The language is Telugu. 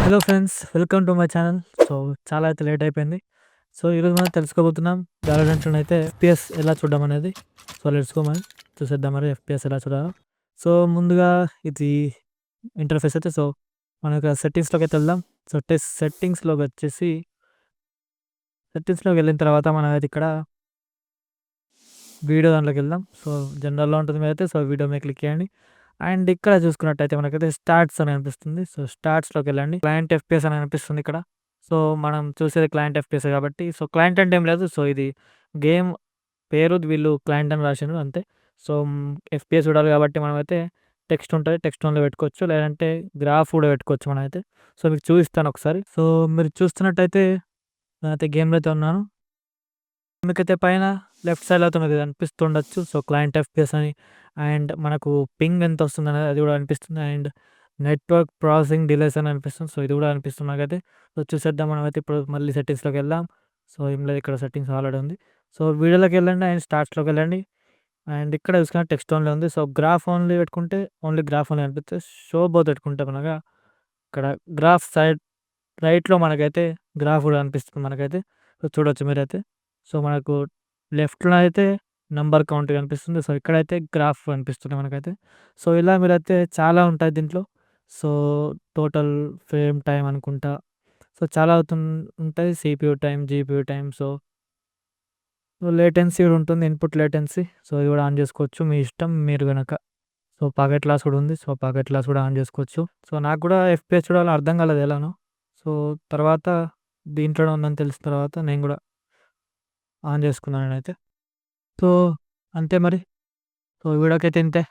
Hello friends, welcome to my channel. So, చాలా అయితే లేట్ అయిపోయింది. సో, ఈరోజు మనం తెలుసుకోబోతున్నాం వాలోరెంట్‌లోని అయితే ఎఫ్‌పిఎస్ ఎలా చూడడం అనేది. సో, లెట్స్ గో మరి చూసేద్దాం మరి ఎఫ్‌పిఎస్ ఎలా చూడాలో. సో, ముందుగా ఇది ఇంటర్ఫేస్ అయితే మనకు సెట్టింగ్స్‌లోకి అయితే వెళ్దాం. సో, సెట్టింగ్స్‌లోకి వెళ్ళిన తర్వాత మనం అయితే ఇక్కడ వీడియో దాంట్లోకి వెళ్దాం. సో, జనరల్‌లో ఉంటుంది మీరైతే వీడియో మీద క్లిక్ చేయండి. అండ్ ఇక్కడ చూసుకున్నట్టయితే మనకైతే స్టార్ట్స్ అని అనిపిస్తుంది. సో, స్టార్ట్స్‌లోకి వెళ్ళండి. క్లయింట్ ఎఫ్‌పిఎస్ అని అనిపిస్తుంది ఇక్కడ. సో, మనం చూసేది క్లయింట్ ఎఫ్‌పిఎస్ కాబట్టి క్లయింట్ అంటే ఏం లేదు. ఇది గేమ్ పేరు వీళ్ళు క్లయింట్ అని రాసిండ్రు అంతే. సో, ఎఫ్‌పిఎస్ చూడాలి కాబట్టి మనమైతే టెక్స్ట్ ఉంటది. టెక్స్ట్ ఓన్లీ పెట్టుకోవచ్చు. లేదంటే గ్రాఫ్ కూడా పెట్టుకోవచ్చు మనమైతే. మీకు చూపిస్తాను ఒకసారి. సో, మీరు చూస్తున్నట్టయితే నేనైతే గేమ్‌లో అయితే ఉన్నాను. మీకైతే పైన లెఫ్ట్ సైడ్‌లో అయితే మీకు కనిపిస్తుండొచ్చు. క్లయింట్ ఎఫ్‌పిఎస్ అని అండ్ మనకు పింగ్ ఎంత వస్తుందనేది అది కూడా అనిపిస్తుంది. అండ్ నెట్వర్క్ ప్రాసెసింగ్ డిలేస్ అని అనిపిస్తుంది. ఇది కూడా అనిపిస్తుంది నాకైతే. చూసేద్దాం మనమైతే ఇప్పుడు మళ్ళీ సెట్టింగ్స్‌లోకి వెళ్దాం. ఏం లేదు, ఇక్కడ సెట్టింగ్స్ ఆల్రెడీ ఉంది. వీడియోలోకి వెళ్ళండి అండ్ స్టార్ట్స్‌లోకి వెళ్ళండి. అండ్ ఇక్కడ చూసుకుంటే టెక్స్ట్ ఓన్లీ ఉంది. గ్రాఫ్ ఓన్లీ పెట్టుకుంటే ఓన్లీ గ్రాఫ్ ఓన్లీ అనిపిస్తుంది. షో బోత్ పెట్టుకుంటే మనగా ఇక్కడ గ్రాఫ్ సైడ్ రైట్‌లో మనకైతే గ్రాఫ్ కూడా అనిపిస్తుంది మనకైతే. చూడొచ్చు మీరైతే. మనకు లెఫ్ట్‌లో అయితే నంబర్ కౌంట్ కనిపిస్తుంది. ఇక్కడైతే గ్రాఫ్ కనిపిస్తుంది మనకైతే. ఇలా మీరైతే చాలా ఉంటాయి దీంట్లో. సో, టోటల్ ఫ్రేమ్ టైమ్ అనుకుంటా. చాలా ఉంటాయి. CPU time, GPU time. Latency కూడా ఉంటుంది. Input latency. ఇది కూడా ఆన్ చేసుకోవచ్చు మీ ఇష్టం మీరు గనక. పాకెట్ లాస్ కూడా ఉంది. పాకెట్ లాస్ కూడా ఆన్ చేసుకోవచ్చు. నాకు కూడా ఎఫ్‌పిఎస్ చూడాలో అర్థం కాలేదు ఎలానో. తర్వాత దీంట్లోనే ఉందని తెలిసిన తర్వాత నేను కూడా ఆన్ చేసుకున్నాను నేనైతే. సో, అంతే మరి. వీడియోకైతే ఇంతే.